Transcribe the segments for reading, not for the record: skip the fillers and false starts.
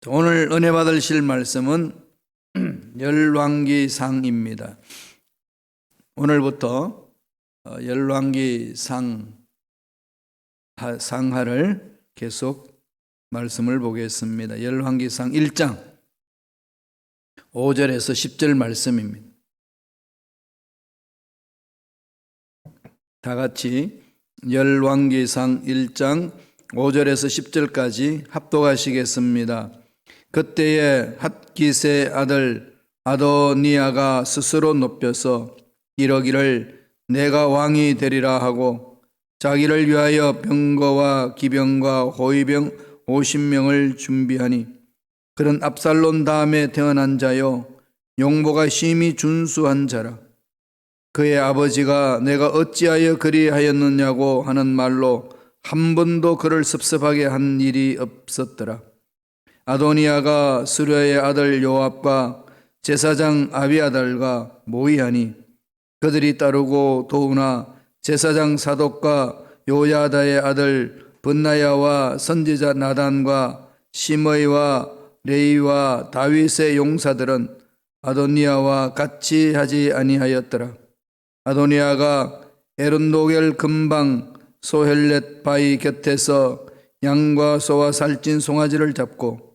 오늘 은혜 받으실 말씀은 열왕기상입니다. 오늘부터 열왕기상 상하를 계속 말씀을 보겠습니다. 열왕기상 1장 5절에서 10절 말씀입니다. 다 같이 열왕기상 1장 5절에서 10절까지 합독하시겠습니다. 그때에 핫기스의 아들 아도니아가 스스로 높여서 이러기를 내가 왕이 되리라 하고 자기를 위하여 병거와 기병과 호위병 50명을 준비하니 그는 압살론 다음에 태어난 자요 용모가 심히 준수한 자라. 그의 아버지가 내가 어찌하여 그리하였느냐고 하는 말로 한 번도 그를 섭섭하게 한 일이 없었더라. 아도니아가 스루야의 아들 요압과 제사장 아비아달과 모의하니 그들이 따르고 도우나 제사장 사독과 요야다의 아들 번나야와 선지자 나단과 시므이와 레이와 다윗의 용사들은 아도니아와 같이 하지 아니하였더라. 아도니아가 에론도겔 근방 소헬렛 바위 곁에서 양과 소와 살찐 송아지를 잡고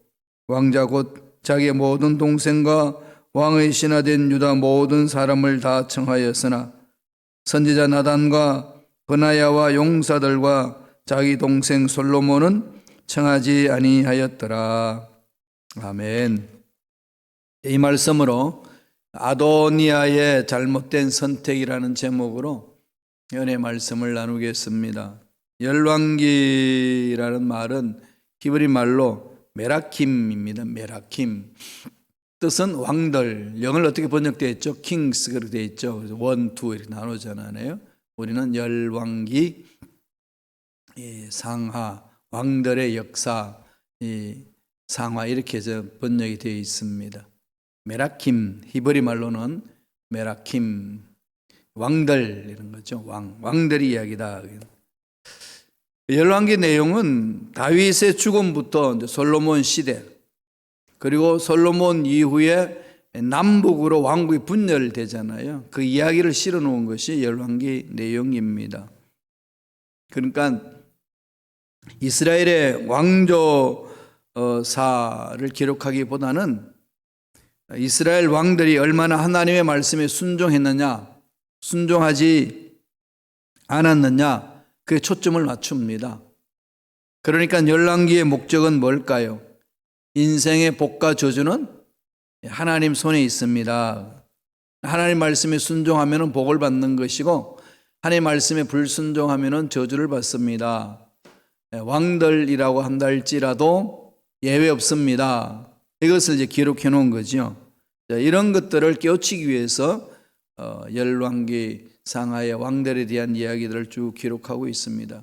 왕자 곧 자기의 모든 동생과 왕의 신하된 유다 모든 사람을 다 청하였으나 선지자 나단과 버나야와 용사들과 자기 동생 솔로몬은 청하지 아니하였더라. 아멘. 이 말씀으로 아도니아의 잘못된 선택이라는 제목으로 은혜 말씀을 나누겠습니다. 열왕기라는 말은 히브리 말로 메라킴입니다. 메라킴. 뜻은 왕들. 영어로 어떻게 번역되어 있죠? 킹스 그렇게 되어 있죠. 원, 투 이렇게 나누잖아요. 우리는 열왕기, 상하, 왕들의 역사, 상하 이렇게 해서 번역이 되어 있습니다. 메라킴, 히브리 말로는 메라킴, 왕들 이런 거죠. 왕들의 이야기다. 열왕기 내용은 다윗의 죽음부터 솔로몬 시대 그리고 솔로몬 이후에 남북으로 왕국이 분열되잖아요. 그 이야기를 실어 놓은 것이 열왕기 내용입니다. 그러니까 이스라엘의 왕조사를 기록하기보다는 이스라엘 왕들이 얼마나 하나님의 말씀에 순종했느냐, 순종하지 않았느냐, 그에 초점을 맞춥니다. 그러니까 열왕기의 목적은 뭘까요? 인생의 복과 저주는 하나님 손에 있습니다. 하나님 말씀에 순종하면 복을 받는 것이고 하나님 말씀에 불순종하면 저주를 받습니다. 왕들이라고 한다 할지라도 예외 없습니다. 이것을 이제 기록해 놓은 거죠. 이런 것들을 깨우치기 위해서 열왕기 상하의 왕들에 대한 이야기들을 쭉 기록하고 있습니다.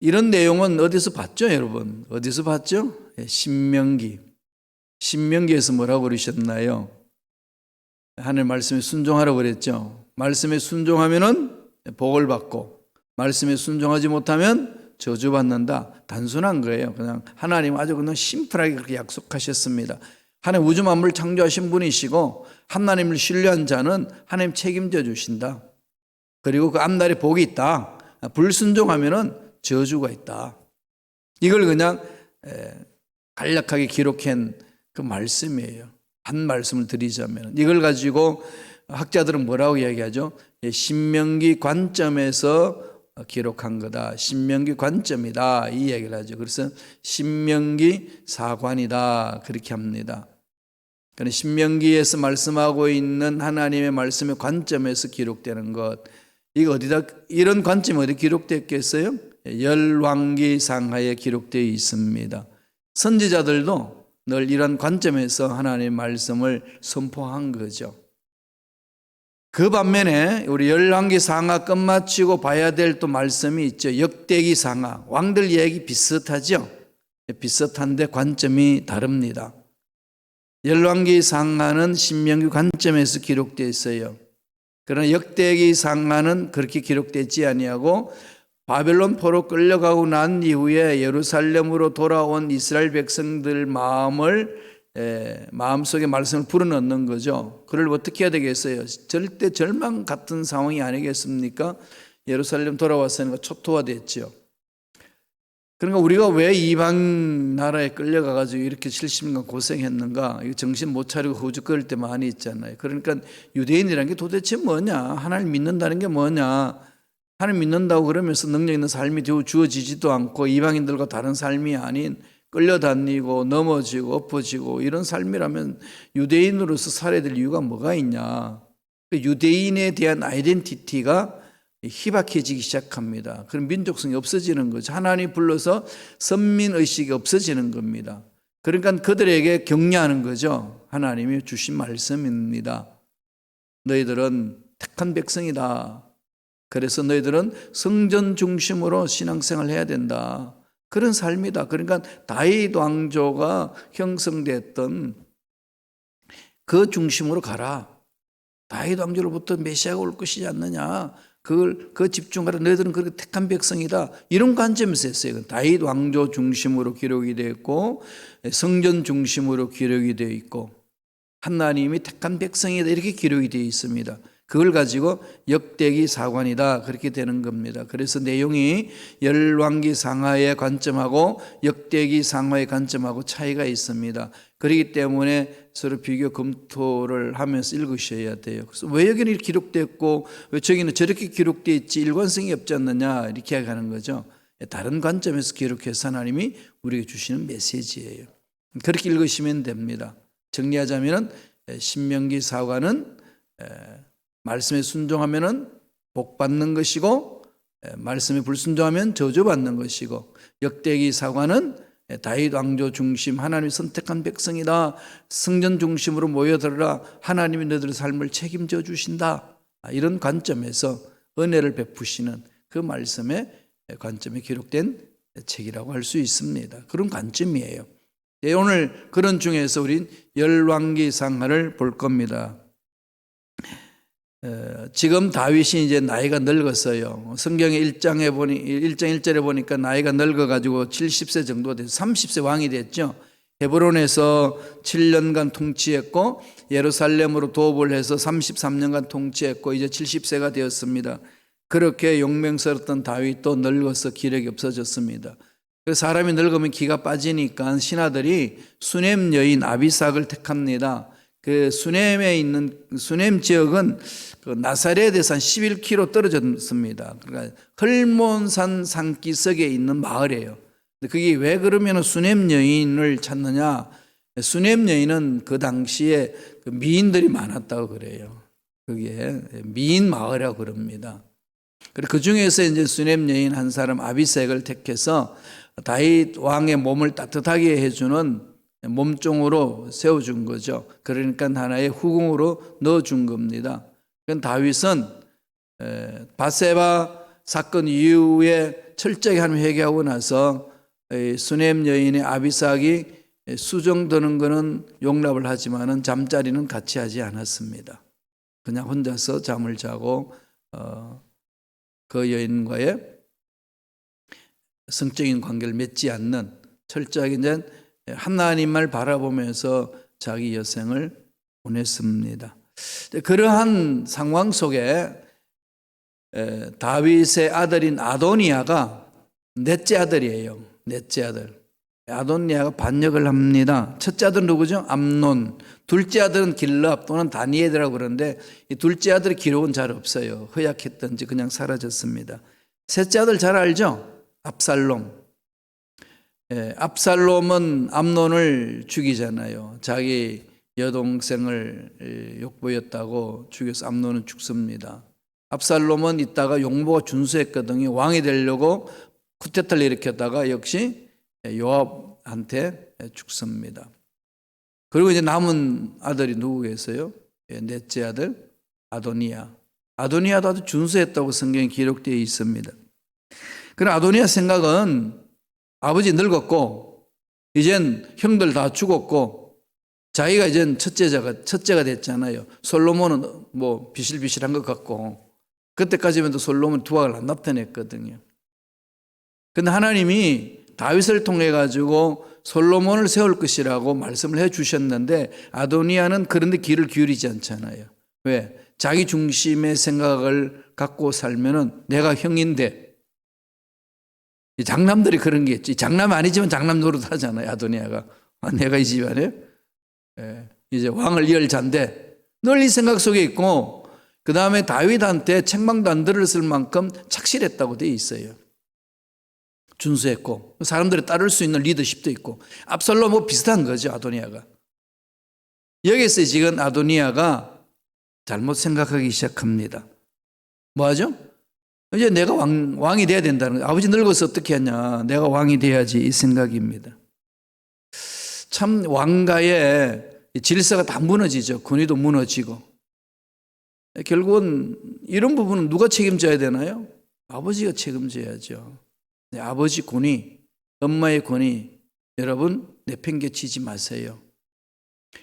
이런 내용은 어디서 봤죠, 여러분? 어디서 봤죠? 신명기. 신명기에서 뭐라고 그러셨나요? 하나님 말씀에 순종하라고 그랬죠. 말씀에 순종하면은 복을 받고 말씀에 순종하지 못하면 저주받는다. 단순한 거예요. 그냥 하나님 아주 그냥 심플하게 그렇게 약속하셨습니다. 하나님 우주 만물을 창조하신 분이시고 하나님을 신뢰한 자는 하나님 책임져 주신다. 그리고 그 앞날에 복이 있다. 불순종하면은 저주가 있다. 이걸 그냥 간략하게 기록한 그 말씀이에요. 한 말씀을 드리자면 이걸 가지고 학자들은 뭐라고 이야기하죠? 신명기 관점에서 기록한 거다. 신명기 관점이다. 이 이야기를 하죠. 그래서 신명기 사관이다. 그렇게 합니다. 그러니까 신명기에서 말씀하고 있는 하나님의 말씀의 관점에서 기록되는 것. 이거 어디다, 이런 관점이 어디 기록됐겠어요? 열왕기 상하에 기록되어 있습니다. 선지자들도 늘 이런 관점에서 하나님의 말씀을 선포한 거죠. 그 반면에 우리 열왕기 상하 끝마치고 봐야 될 또 말씀이 있죠. 역대기 상하. 왕들 얘기 비슷하죠? 비슷한데 관점이 다릅니다. 열왕기 상하는 신명기 관점에서 기록되어 있어요. 그러나 역대기 상하는 그렇게 기록되지 아니하고 바벨론 포로 끌려가고 난 이후에 예루살렘으로 돌아온 이스라엘 백성들 마음속에 말씀을 불어넣는 거죠. 그를 어떻게 해야 되겠어요? 절대 절망 같은 상황이 아니겠습니까? 예루살렘 돌아왔으니까 초토화됐죠. 그러니까 우리가 왜 이방 나라에 끌려가가지고 이렇게 70년 고생했는가? 정신 못 차리고 허우적거릴 때 많이 있잖아요. 그러니까 유대인이라는 게 도대체 뭐냐? 하나님 믿는다는 게 뭐냐? 하나님 믿는다고 그러면서 능력 있는 삶이 주어지지도 않고 이방인들과 다른 삶이 아닌 끌려다니고 넘어지고 엎어지고 이런 삶이라면 유대인으로서 살아야 될 이유가 뭐가 있냐? 유대인에 대한 아이덴티티가 희박해지기 시작합니다. 그럼 민족성이 없어지는 거죠. 하나님 불러서 선민의식이 없어지는 겁니다. 그러니까 그들에게 격려하는 거죠. 하나님이 주신 말씀입니다. 너희들은 택한 백성이다. 그래서 너희들은 성전 중심으로 신앙생활을 해야 된다. 그런 삶이다. 그러니까 다윗 왕조가 형성됐던 그 중심으로 가라. 다윗 왕조로부터 메시아가 올 것이지 않느냐. 그 집중하라. 너희들은 그렇게 택한 백성이다. 이런 관점에서 했어요. 다윗 왕조 중심으로 기록이 되어 있고 성전 중심으로 기록이 되어 있고 하나님이 택한 백성이다. 이렇게 기록이 되어 있습니다. 그걸 가지고 역대기 사관이다. 그렇게 되는 겁니다. 그래서 내용이 열왕기 상하의 관점하고 역대기 상하의 관점하고 차이가 있습니다. 그렇기 때문에 서로 비교 검토를 하면서 읽으셔야 돼요. 그래서 왜 여기는 이렇게 기록됐고 왜 저기는 저렇게 기록되어 있지 일관성이 없지 않느냐 이렇게 하는 거죠. 다른 관점에서 기록해서 하나님이 우리에게 주시는 메시지예요. 그렇게 읽으시면 됩니다. 정리하자면 신명기 사관은 말씀에 순종하면 복 받는 것이고 말씀에 불순종하면 저주받는 것이고 역대기 사관은 다윗 왕조 중심 하나님이 선택한 백성이다. 성전 중심으로 모여들어라. 하나님이 너희들의 삶을 책임져 주신다. 이런 관점에서 은혜를 베푸시는 그 말씀의 관점에 기록된 책이라고 할 수 있습니다. 그런 관점이에요. 오늘 그런 중에서 우린 열왕기 상하를 볼 겁니다. 지금 다윗이 이제 나이가 늙었어요. 성경의 1장 1절에 보니까 나이가 늙어가지고 70세 정도 돼서 30세 왕이 됐죠. 헤브론에서 7년간 통치했고 예루살렘으로 도읍을 해서 33년간 통치했고 이제 70세가 되었습니다. 그렇게 용맹스럽던 다윗도 늙어서 기력이 없어졌습니다. 사람이 늙으면 기가 빠지니까 신하들이 수넴 여인 아비삭을 택합니다. 그 수넴에 있는 수넴 지역은 그 나사렛에서 한 11km 떨어졌습니다. 그러니까 헐몬산 산기슭에 있는 마을이에요. 그게 왜 그러면 수넴 여인을 찾느냐? 수넴 여인은 그 당시에 그 미인들이 많았다고 그래요. 그게 미인 마을이라고 그럽니다. 그리고 그 중에서 이제 수넴 여인 한 사람 아비삭을 택해서 다윗 왕의 몸을 따뜻하게 해주는 몸종으로 세워준 거죠. 그러니까 하나의 후궁으로 넣어준 겁니다. 다윗은 바세바 사건 이후에 철저히 하나님 회개하고 나서 수넴 여인의 아비삭이 수정드는 것은 용납을 하지만은 잠자리는 같이 하지 않았습니다. 그냥 혼자서 잠을 자고 그 여인과의 성적인 관계를 맺지 않는 철저하게 이제 하나님을 바라보면서 자기 여생을 보냈습니다. 그러한 상황 속에 다윗의 아들인 아도니아가 넷째 아들이에요. 넷째 아들. 아도니아가 반역을 합니다. 첫째 아들은 누구죠? 암논. 둘째 아들은 길랍 또는 다니엘이라고 그러는데 이 둘째 아들의 기록은 잘 없어요. 허약했던지 그냥 사라졌습니다. 셋째 아들 잘 알죠? 압살롬. 압살롬은 암논을 죽이잖아요. 자기 여동생을 욕보였다고 죽여서 암논은 죽습니다. 압살롬은 이따가 용모가 준수했거든요. 왕이 되려고 쿠데타를 일으켰다가 역시 요압한테 죽습니다. 그리고 이제 남은 아들이 누구겠어요? 넷째 아들 아도니아. 아도니아도 아주 준수했다고 성경에 기록되어 있습니다. 그럼 아도니아 생각은 아버지 늙었고 이젠 형들 다 죽었고 자기가 이젠 첫째가 됐잖아요. 솔로몬은 뭐 비실비실한 것 같고 그때까지만 해도 솔로몬 두각을 안 나타냈거든요. 근데 하나님이 다윗을 통해 가지고 솔로몬을 세울 것이라고 말씀을 해 주셨는데 아도니아는 그런데 귀를 기울이지 않잖아요. 왜? 자기 중심의 생각을 갖고 살면은 내가 형인데, 장남들이 그런 게 있지. 장남 아니지만 장남 노릇 하잖아요. 아도니아가. 내가 이 집안에 이제 왕을 이을 자인데 늘 이 생각 속에 있고, 그 다음에 다윗한테 책망도 안 들었을 만큼 착실했다고 되어 있어요. 준수했고 사람들이 따를 수 있는 리더십도 있고, 압살롬 뭐 비슷한 거죠. 아도니아가. 여기서 지금 아도니아가 잘못 생각하기 시작합니다. 뭐 하죠? 이제 내가 왕이 돼야 된다는 거예요. 아버지 늙어서 어떻게 하냐, 내가 왕이 돼야지, 이 생각입니다. 참 왕가의 질서가 다 무너지죠. 권위도 무너지고. 결국은 이런 부분은 누가 책임져야 되나요? 아버지가 책임져야죠. 아버지 권위, 엄마의 권위, 여러분 내팽개치지 마세요.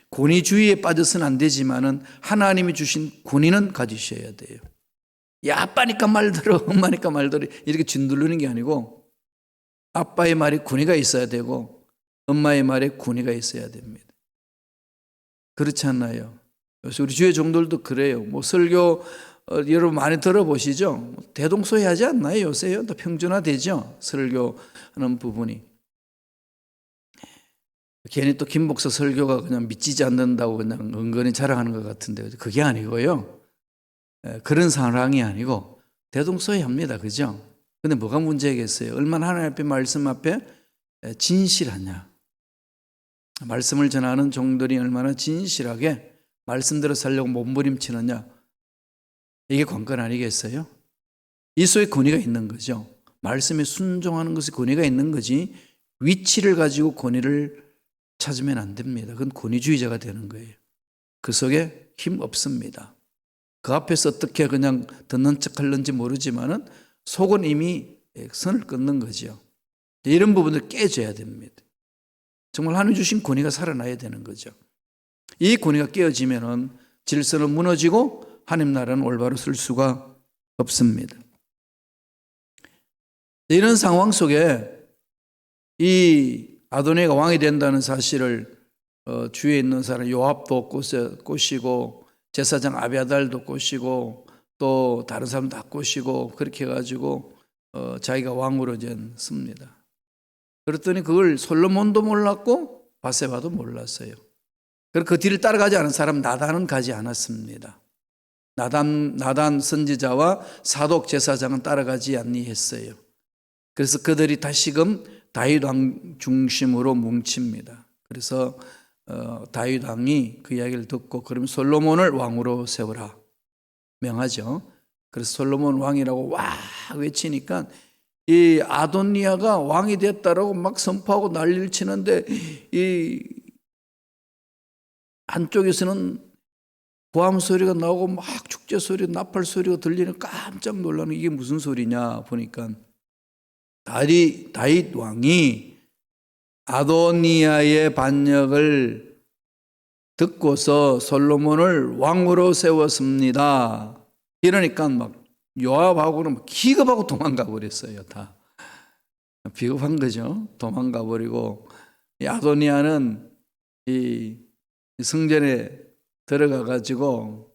권위주의에 빠져서는 안 되지만은 하나님이 주신 권위는 가지셔야 돼요. 야, 아빠니까 말 들어, 엄마니까 말 들어, 이렇게 짓누르는 게 아니고, 아빠의 말에 권위가 있어야 되고 엄마의 말에 권위가 있어야 됩니다. 그렇지 않나요? 그래서 우리 주의 종들도 그래요. 뭐 설교 여러분 많이 들어보시죠? 대동소이하지 않나요? 요새요? 또 평준화되죠? 설교하는 부분이. 괜히 또 김 목사 설교가 그냥 믿지지 않는다고 그냥 은근히 자랑하는 것 같은데, 그게 아니고요. 그런 상황이 아니고 대동소이합니다. 그죠? 근데 뭐가 문제겠어요? 얼마나 하나님 앞에 말씀 앞에 진실하냐. 말씀을 전하는 종들이 얼마나 진실하게 말씀대로 살려고 몸부림치느냐. 이게 관건 아니겠어요? 이 속에 권위가 있는 거죠. 말씀에 순종하는 것에 권위가 있는 거지, 위치를 가지고 권위를 찾으면 안 됩니다. 그건 권위주의자가 되는 거예요. 그 속에 힘 없습니다. 그 앞에서 어떻게 그냥 듣는 척 하는지 모르지만은 속은 이미 선을 끊는 거죠. 이런 부분을 깨져야 됩니다. 정말 하나님 주신 권위가 살아나야 되는 거죠. 이 권위가 깨어지면은 질서는 무너지고 하나님 나라는 올바로 쓸 수가 없습니다. 이런 상황 속에 이 아도니아가 왕이 된다는 사실을 주위에 있는 사람 요압도 꼬시고 제사장 아비아달도 꼬시고 또 다른 사람 다 꼬시고 그렇게 해가지고 자기가 왕으로 씁니다. 그랬더니 그걸 솔로몬도 몰랐고 바세바도 몰랐어요. 그리고 그 뒤를 따라가지 않은 사람 나단은 가지 않았습니다. 나단 선지자와 사독 제사장은 따라가지 아니했어요. 그래서 그들이 다시금 다윗 왕 중심으로 뭉칩니다. 그래서 다윗 왕이 그 이야기를 듣고 그러면 솔로몬을 왕으로 세우라 명하죠. 그래서 솔로몬 왕이라고 와 외치니까 이 아도니아가 왕이 됐다라고 막 선포하고 난리를 치는데 이 한쪽에서는 고함 소리가 나오고 막 축제 소리, 나팔 소리가 들리는, 깜짝 놀라는, 이게 무슨 소리냐 보니까 다윗 왕이 아도니아의 반역을 듣고서 솔로몬을 왕으로 세웠습니다. 이러니까 막 요압하고는 막 기겁하고 도망가 버렸어요. 다 비겁한 거죠. 도망가 버리고 아도니아는 이 성전에 들어가 가지고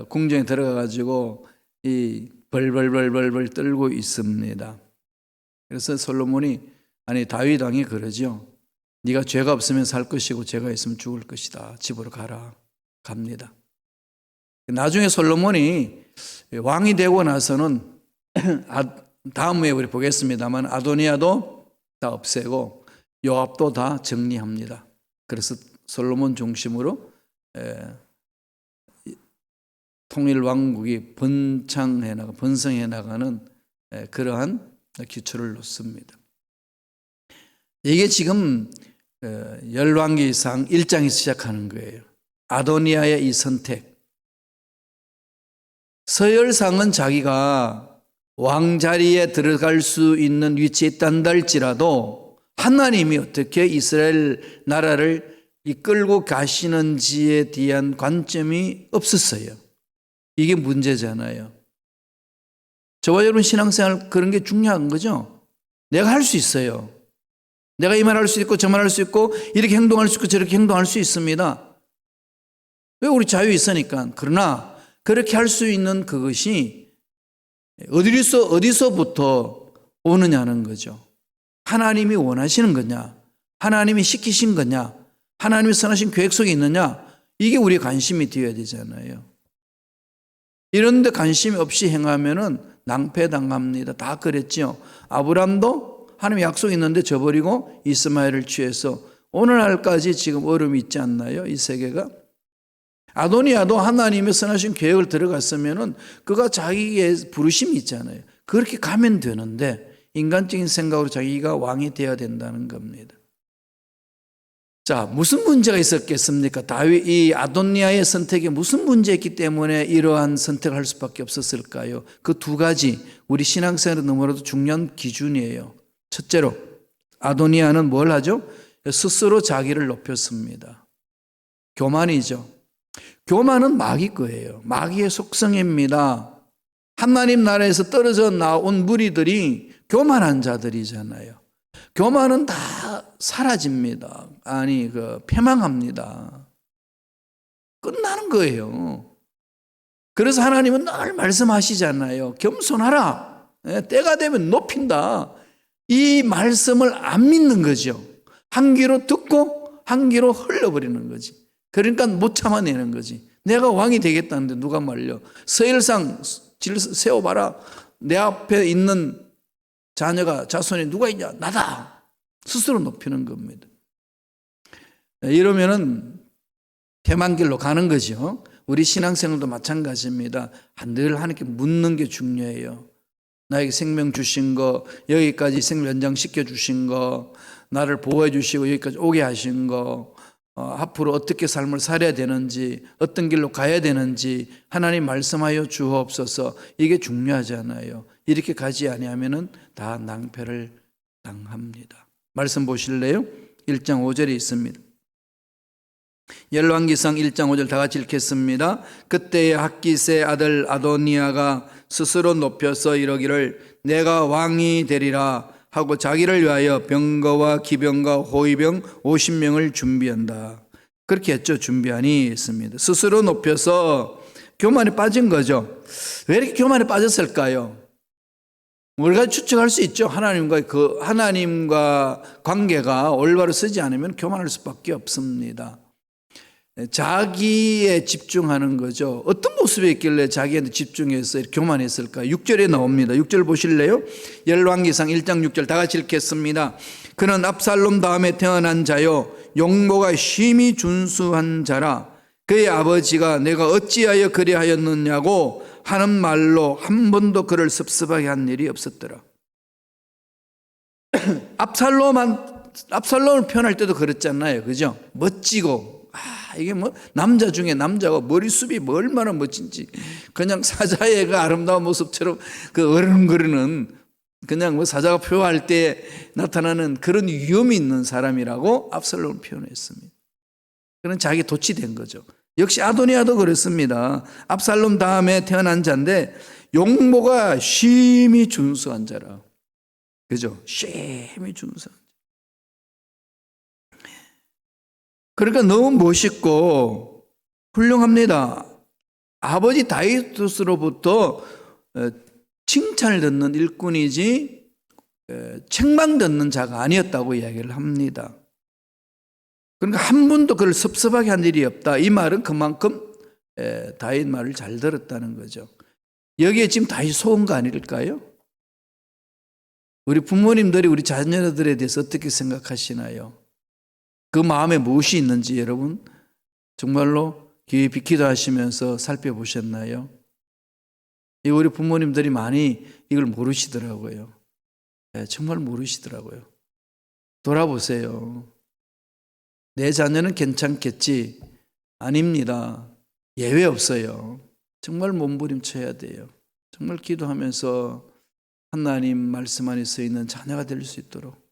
궁정에 들어가 가지고 이 벌벌 떨고 있습니다. 그래서 솔로몬이, 아니 다윗 왕이 그러죠. 네가 죄가 없으면 살 것이고 죄가 있으면 죽을 것이다. 집으로 가라. 갑니다. 나중에 솔로몬이 왕이 되고 나서는 다음에 우리 보겠습니다만 아도니아도 다 없애고 요압도 다 정리합니다. 그래서 솔로몬 중심으로 통일 왕국이 번성해 나가는 그러한 기초를 놓습니다. 이게 지금 열왕기상 1장에서 시작하는 거예요. 아도니아의 이 선택. 서열상은 자기가 왕자리에 들어갈 수 있는 위치에 있단다 할지라도 하나님이 어떻게 이스라엘 나라를 이끌고 가시는지에 대한 관점이 없었어요. 이게 문제잖아요. 저와 여러분 신앙생활 그런 게 중요한 거죠. 내가 할 수 있어요. 내가 이 말 할 수 있고 저 말 할 수 있고 이렇게 행동할 수 있고 저렇게 행동할 수 있습니다. 왜? 우리 자유 있으니까. 그러나 그렇게 할 수 있는 그것이 어디서부터 오느냐는 거죠. 하나님이 원하시는 거냐? 하나님이 시키신 거냐? 하나님이 선하신 계획 속에 있느냐? 이게 우리의 관심이 되어야 되잖아요. 이런 데 관심이 없이 행하면은 낭패당합니다. 다 그랬죠. 아브람도 하나님의 약속이 있는데 저버리고 이스마엘을 취해서 오늘날까지 지금 어려움이 있지 않나요? 이 세계가. 아도니아도 하나님의 선하신 계획을 들어갔으면은 그가 자기의 부르심이 있잖아요. 그렇게 가면 되는데 인간적인 생각으로 자기가 왕이 되어야 된다는 겁니다. 자, 무슨 문제가 있었겠습니까? 이 아도니아의 선택에 무슨 문제가 있기 때문에 이러한 선택을 할 수밖에 없었을까요? 그 두 가지 우리 신앙생활에 너무나도 중요한 기준이에요. 첫째로 아도니아는 뭘 하죠? 스스로 자기를 높였습니다. 교만이죠. 교만은 마귀 거예요. 마귀의 속성입니다. 하나님 나라에서 떨어져 나온 무리들이 교만한 자들이잖아요. 교만은 다 사라집니다. 패망합니다. 끝나는 거예요. 그래서 하나님은 늘 말씀하시잖아요. 겸손하라. 때가 되면 높인다. 이 말씀을 안 믿는 거죠. 한 귀로 듣고 한 귀로 흘러버리는 거지. 그러니까 못 참아내는 거지. 내가 왕이 되겠다는데 누가 말려. 서열상 세워봐라. 내 앞에 있는 자손이 누가 있냐? 나다. 스스로 높이는 겁니다. 이러면은 태만길로 가는 거죠. 우리 신앙생활도 마찬가지입니다. 늘 하나님께 묻는 게 중요해요. 나에게 생명 주신 거, 여기까지 생명 연장시켜 주신 거, 나를 보호해 주시고 여기까지 오게 하신 거, 앞으로 어떻게 삶을 살아야 되는지, 어떤 길로 가야 되는지 하나님 말씀하여 주옵소서. 이게 중요하잖아요. 이렇게 가지 아니하면은 다 낭패를 당합니다. 말씀 보실래요? 1장 5절에 있습니다. 열왕기상 1장 5절 다 같이 읽겠습니다. 그때의 학깃의 아들 아도니아가 스스로 높여서 이러기를 내가 왕이 되리라 하고 자기를 위하여 병거와 기병과 호위병 50명을 준비한다. 그렇게 했죠. 준비하니 했습니다. 스스로 높여서 교만에 빠진 거죠. 왜 이렇게 교만에 빠졌을까요? 우리가 추측할 수 있죠. 하나님과 관계가 올바로 서지 않으면 교만할 수밖에 없습니다. 자기에 집중하는 거죠. 어떤 모습이 있길래 자기한테 집중해서 이렇게 교만했을까? 6절에 나옵니다. 6절 보실래요? 열왕기상 1장 6절 다 같이 읽겠습니다. 그는 압살롬 다음에 태어난 자요 용모가 심히 준수한 자라. 그의 아버지가 내가 어찌하여 그리하였느냐고 하는 말로 한 번도 그를 섭섭하게 한 일이 없었더라. 압살롬을 표현할 때도 그랬잖아요. 그죠? 멋지고 이게 남자 중에 남자가 머리숱이 얼마나 멋진지 그냥 사자애가 아름다운 모습처럼 그 어른거리는 그냥 사자가 표할 때 나타나는 그런 위험이 있는 사람이라고 압살롬을 표현했습니다. 그는 자기 돛이 된 거죠. 역시 아도니아도 그렇습니다. 압살롬 다음에 태어난 자인데 용모가 심히 준수한 자라. 그죠? 심히 준수한 자. 그러니까 너무 멋있고 훌륭합니다. 아버지 다윗으로부터 칭찬을 듣는 일꾼이지 책망 듣는 자가 아니었다고 이야기를 합니다. 그러니까 한 번도 그를 섭섭하게 한 일이 없다. 이 말은 그만큼 다윗 말을 잘 들었다는 거죠. 여기에 지금 다윗 속은 거 아닐까요? 우리 부모님들이 우리 자녀들에 대해서 어떻게 생각하시나요? 그 마음에 무엇이 있는지 여러분 정말로 깊이 기도하시면서 살펴보셨나요? 우리 부모님들이 많이 이걸 모르시더라고요. 정말 모르시더라고요. 돌아보세요. 내 자녀는 괜찮겠지? 아닙니다. 예외 없어요. 정말 몸부림쳐야 돼요. 정말 기도하면서 하나님 말씀 안에 서 있는 자녀가 될 수 있도록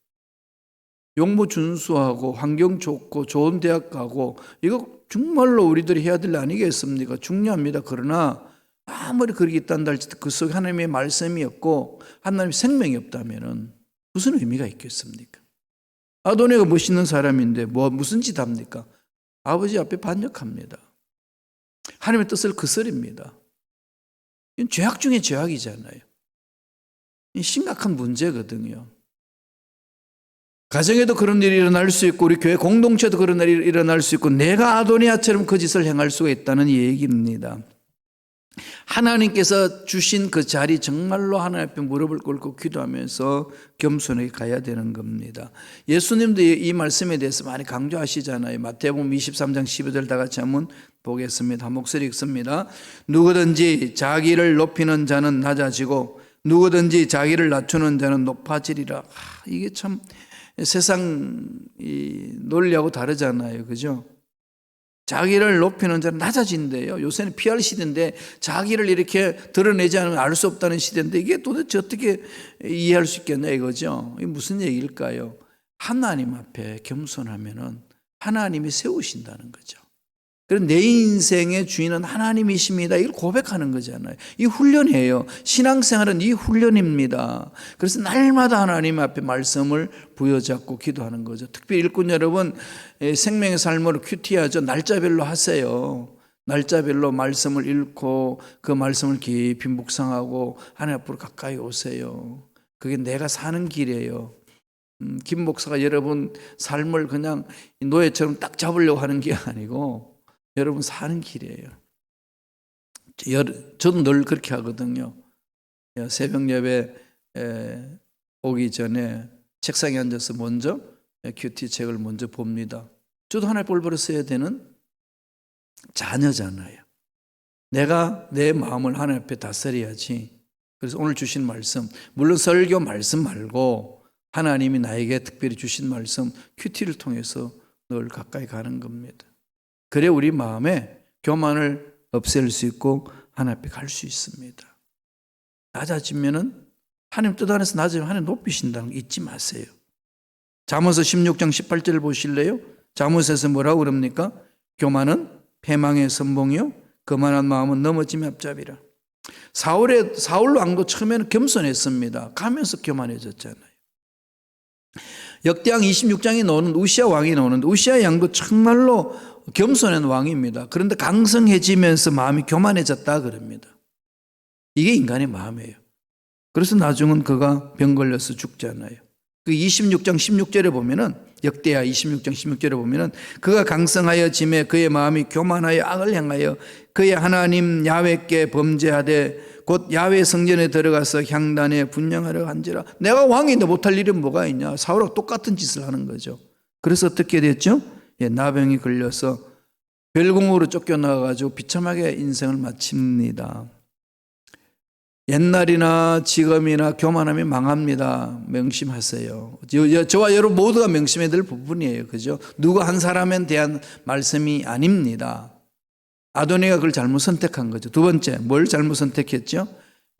용모 준수하고 환경 좋고 좋은 대학 가고 이거 정말로 우리들이 해야 될 일 아니겠습니까? 중요합니다. 그러나 아무리 그렇게 있단다 할지라도 그 속에 하나님의 말씀이 없고 하나님의 생명이 없다면은 무슨 의미가 있겠습니까? 아도니아가 멋있는 사람인데 무슨 짓 합니까? 아버지 앞에 반역합니다. 하나님의 뜻을 거스립니다. 이건 죄악 중에 죄악이잖아요. 심각한 문제거든요. 가정에도 그런 일이 일어날 수 있고 우리 교회 공동체도 그런 일이 일어날 수 있고 내가 아도니아처럼 그 짓을 행할 수가 있다는 얘기입니다. 하나님께서 주신 그 자리 정말로 하나님 앞에 무릎을 꿇고 기도하면서 겸손하게 가야 되는 겁니다. 예수님도 이 말씀에 대해서 많이 강조하시잖아요. 마태복음 23장 12절 다 같이 한번 보겠습니다. 한 목소리 읽습니다. 누구든지 자기를 높이는 자는 낮아지고 누구든지 자기를 낮추는 자는 높아지리라. 이게 참 세상 논리하고 다르잖아요. 그죠? 자기를 높이는 자는 낮아진대요. 요새는 PR 시대인데 자기를 이렇게 드러내지 않으면 알 수 없다는 시대인데 이게 도대체 어떻게 이해할 수 있겠냐 이거죠. 이게 무슨 얘기일까요? 하나님 앞에 겸손하면은 하나님이 세우신다는 거죠. 그래서 내 인생의 주인은 하나님이십니다. 이걸 고백하는 거잖아요. 이 훈련이에요. 신앙생활은 이 훈련입니다. 그래서 날마다 하나님 앞에 말씀을 부여잡고 기도하는 거죠. 특별히 일꾼 여러분, 생명의 삶으로 큐티하죠. 날짜별로 하세요. 날짜별로 말씀을 읽고 그 말씀을 깊이 묵상하고 하나님 앞으로 가까이 오세요. 그게 내가 사는 길이에요. 김 목사가 여러분 삶을 그냥 노예처럼 딱 잡으려고 하는 게 아니고 여러분 사는 길이에요. 저도 늘 그렇게 하거든요. 새벽 예배 오기 전에 책상에 앉아서 먼저 큐티 책을 먼저 봅니다. 저도 하나의 볼버릇 써야 되는 자녀잖아요. 내가 내 마음을 하나님 앞에 다스려야지. 그래서 오늘 주신 말씀, 물론 설교 말씀 말고 하나님이 나에게 특별히 주신 말씀 큐티를 통해서 늘 가까이 가는 겁니다. 그래 우리 마음에 교만을 없앨 수 있고 하나님 앞에 갈 수 있습니다. 낮아지면은 하나님 뜻 안에서 낮아지면 하나님 높이신다는 거 잊지 마세요. 잠언서 16장 18절을 보실래요? 잠언서에서 뭐라고 그럽니까? 교만은 패망의 선봉이요 거만한 마음은 넘어짐의 앞잡이라. 사울 왕도 처음에는 겸손했습니다. 가면서 교만해졌잖아요. 역대상 26장에 나오는 우시아 왕이 나오는데 우시아 왕도 정말로 겸손한 왕입니다. 그런데 강성해지면서 마음이 교만해졌다 그럽니다. 이게 인간의 마음이에요. 그래서 나중은 그가 병 걸려서 죽잖아요. 그 26장 16절에 보면은 역대하 26장 16절에 보면은 그가 강성하여 짐에 그의 마음이 교만하여 악을 행하여 그의 하나님 야훼께 범죄하되 곧 야훼 성전에 들어가서 향단에 분향하려 한지라. 내가 왕인데 못할 일이 뭐가 있냐. 사울하고 똑같은 짓을 하는 거죠. 그래서 어떻게 됐죠? 나병이 걸려서 별궁으로 쫓겨나가지고 비참하게 인생을 마칩니다. 옛날이나 지금이나 교만하면 망합니다. 명심하세요. 저와 여러분 모두가 명심해야 될 부분이에요. 그죠? 누구 한 사람에 대한 말씀이 아닙니다. 아도니아가 그걸 잘못 선택한 거죠. 두 번째, 뭘 잘못 선택했죠?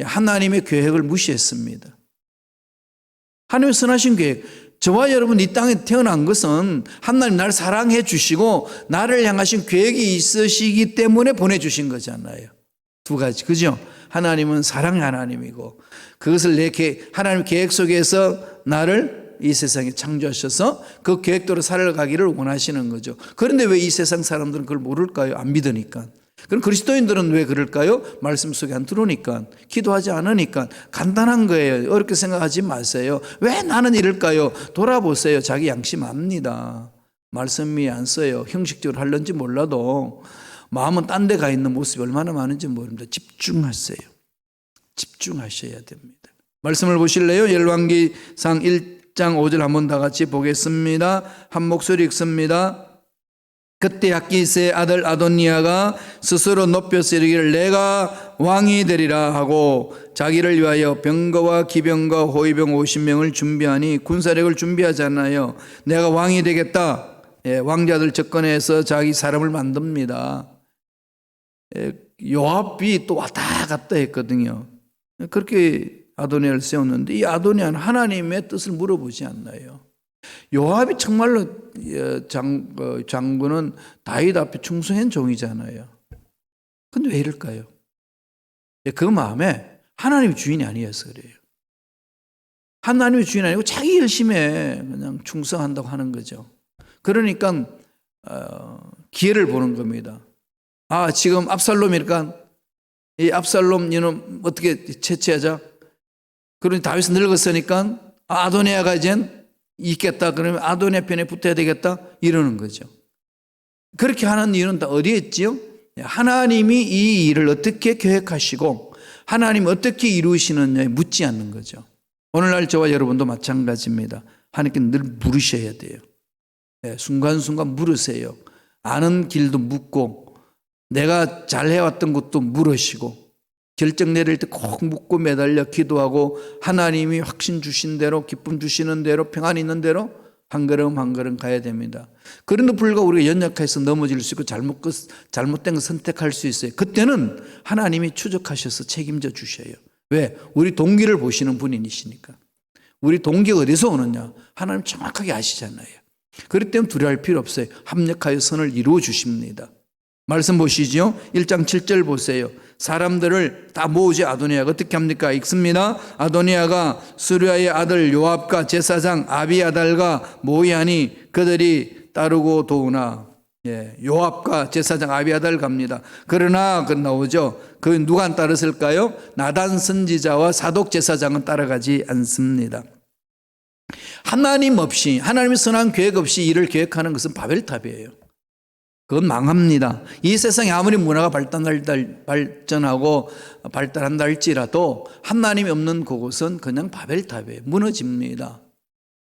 하나님의 계획을 무시했습니다. 하나님의 선하신 계획. 저와 여러분 이 땅에 태어난 것은 하나님 나를 사랑해 주시고 나를 향하신 계획이 있으시기 때문에 보내주신 거잖아요. 두 가지. 그죠? 하나님은 사랑의 하나님이고 그것을 하나님 계획 속에서 나를 이 세상에 창조하셔서 그 계획대로 살아가기를 원하시는 거죠. 그런데 왜 이 세상 사람들은 그걸 모를까요? 안 믿으니까. 그럼 그리스도인들은 왜 그럴까요? 말씀 속에 안 들어오니까, 기도하지 않으니까. 간단한 거예요. 어렵게 생각하지 마세요. 왜 나는 이럴까요? 돌아보세요. 자기 양심 압니다. 말씀이 안 써요. 형식적으로 하려는지 몰라도 마음은 딴 데 가 있는 모습이 얼마나 많은지 모릅니다. 집중하세요. 집중하셔야 됩니다. 말씀을 보실래요? 열왕기상 1장 5절 한번 다 같이 보겠습니다. 한 목소리 읽습니다. 그때 학기스의 아들 아도니아가 스스로 높여서 이르기를 내가 왕이 되리라 하고 자기를 위하여 병거와 기병과 호위병 50명을 준비하니 군사력을 준비하잖아요. 내가 왕이 되겠다. 왕자들 접근해서 자기 사람을 만듭니다. 요압이 또 왔다 갔다 했거든요. 그렇게 아도니아를 세웠는데 이 아도니아는 하나님의 뜻을 물어보지 않나요? 요압이 정말로 장군은 다윗 앞에 충성한 종이잖아요. 근데 왜 이럴까요? 그 마음에 하나님이 주인이 아니어서 그래요. 하나님의 주인 아니고 자기 열심에 그냥 충성한다고 하는 거죠. 그러니까 기회를 보는 겁니다. 아, 지금 압살롬이니까 이 압살롬 이놈 어떻게 채취하자? 그러니 다윗은 늙었으니까 아도니아가 이젠 있겠다. 그러면 아도니아 편에 붙어야 되겠다. 이러는 거죠. 그렇게 하는 이유는 다 어디에 있지요? 하나님이 이 일을 어떻게 계획하시고 하나님이 어떻게 이루시느냐에 묻지 않는 거죠. 오늘날 저와 여러분도 마찬가지입니다. 하나님께 늘 물으셔야 돼요. 순간순간 물으세요. 아는 길도 묻고 내가 잘해왔던 것도 물으시고 결정 내릴 때 꼭 묻고 매달려 기도하고 하나님이 확신 주신 대로 기쁨 주시는 대로 평안 있는 대로 한 걸음 한 걸음 가야 됩니다. 그런데 불구하고 우리가 연약해서 넘어질 수 있고 잘못된 거 선택할 수 있어요. 그때는 하나님이 추적하셔서 책임져 주셔요. 왜? 우리 동기를 보시는 분이시니까. 우리 동기가 어디서 오느냐? 하나님 정확하게 아시잖아요. 그렇기 때문에 두려워할 필요 없어요. 합력하여 선을 이루어 주십니다. 말씀 보시죠. 1장 7절 보세요. 사람들을 다 모으지 아도니아가 어떻게 합니까? 읽습니다. 아도니아가 수르야의 아들 요압과 제사장 아비아달과 모이하니 그들이 따르고 도우나. 요압과 제사장 아비아달 갑니다. 그러나 그 나오죠. 그 누가 안 따랐을까요? 나단 선지자와 사독 제사장은 따라가지 않습니다. 하나님 없이 하나님의 선한 계획 없이 일을 계획하는 것은 바벨탑이에요. 그건 망합니다. 이 세상에 아무리 문화가 발전하고 발달한다 할지라도 하나님이 없는 그곳은 그냥 바벨탑이에요. 무너집니다.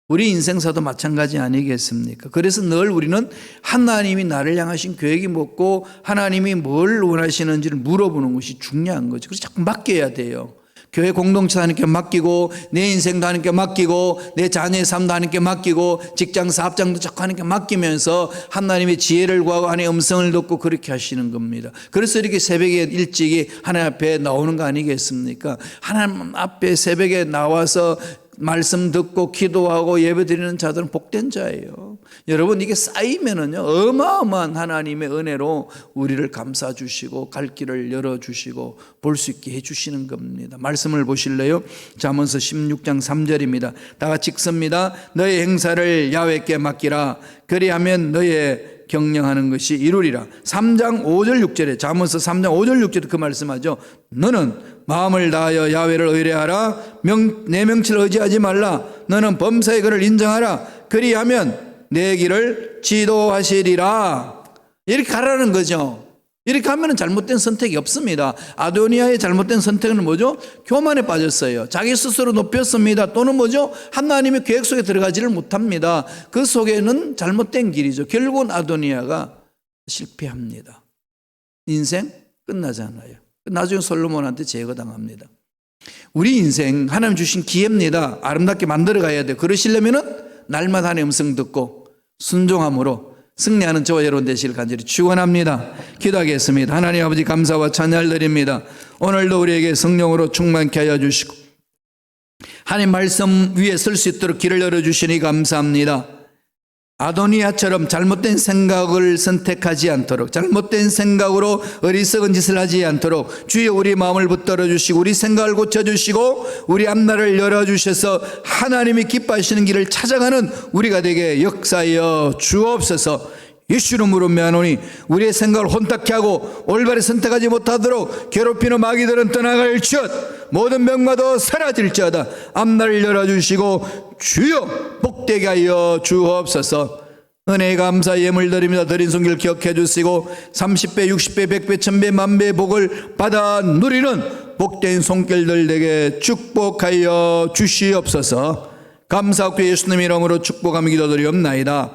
우리 인생사도 마찬가지 아니겠습니까? 그래서 늘 우리는 하나님이 나를 향하신 계획이 뭐고 하나님이 뭘 원하시는지를 물어보는 것이 중요한 거죠. 그래서 자꾸 맡겨야 돼요. 교회 공동체 하나님께 맡기고 내 인생도 하나님께 맡기고 내 자녀의 삶도 하나님께 맡기고 직장 사업장도 자꾸 하나님께 맡기면서 하나님의 지혜를 구하고 하나님의 음성을 듣고 그렇게 하시는 겁니다. 그래서 이렇게 새벽에 일찍이 하나님 앞에 나오는 거 아니겠습니까? 하나님 앞에 새벽에 나와서 말씀 듣고 기도하고 예배드리는 자들은 복된 자예요. 여러분 이게 쌓이면은요 어마어마한 하나님의 은혜로 우리를 감싸 주시고 갈 길을 열어 주시고 볼 수 있게 해 주시는 겁니다. 말씀을 보실래요? 잠언서 16장 3절입니다. 다 같이 읽습니다. 너의 행사를 야훼께 맡기라. 그리하면 너의 경영하는 것이 이루리라. 3장 5절 6절에 잠언서 3장 5절 6절에 그 말씀하죠. 너는 마음을 다하여 야훼를 의뢰하라. 내 명치를 의지하지 말라. 너는 범사의 그를 인정하라. 그리하면 내 길을 지도하시리라. 이렇게 가라는 거죠. 이렇게 하면 잘못된 선택이 없습니다. 아도니아의 잘못된 선택은 뭐죠? 교만에 빠졌어요. 자기 스스로 높였습니다. 또는 뭐죠? 하나님의 계획 속에 들어가지를 못합니다. 그 속에는 잘못된 길이죠. 결국은 아도니아가 실패합니다. 인생 끝나잖아요. 나중에 솔로몬한테 제거당합니다. 우리 인생 하나님 주신 기회입니다. 아름답게 만들어 가야 돼요. 그러시려면은 날마다 하나님의 음성 듣고 순종함으로 승리하는 저와 여러분 되시길 간절히 축원합니다. 기도하겠습니다. 하나님 아버지 감사와 찬양을 드립니다. 오늘도 우리에게 성령으로 충만케 하여 주시고 하나님 말씀 위에 설 수 있도록 길을 열어주시니 감사합니다. 아도니아처럼 잘못된 생각을 선택하지 않도록 잘못된 생각으로 어리석은 짓을 하지 않도록 주여 우리 마음을 붙들어 주시고 우리 생각을 고쳐주시고 우리 앞날을 열어주셔서 하나님이 기뻐하시는 길을 찾아가는 우리가 되게 역사하여 주옵소서. 예수 이름으로 명하노니 우리의 생각을 혼탁케 하고 올바르게 선택하지 못하도록 괴롭히는 마귀들은 떠나갈지어다. 모든 병마도 사라질지어다. 앞날을 열어주시고 주여 복되게 하여 주옵소서. 은혜의 감사 예물 드립니다. 드린 손길 기억해 주시고 30배 60배 100배 1000배 만배의 복을 받아 누리는 복된 손길들 되게 축복하여 주시옵소서. 감사하고 예수님 이름으로 축복하며 기도드리옵나이다.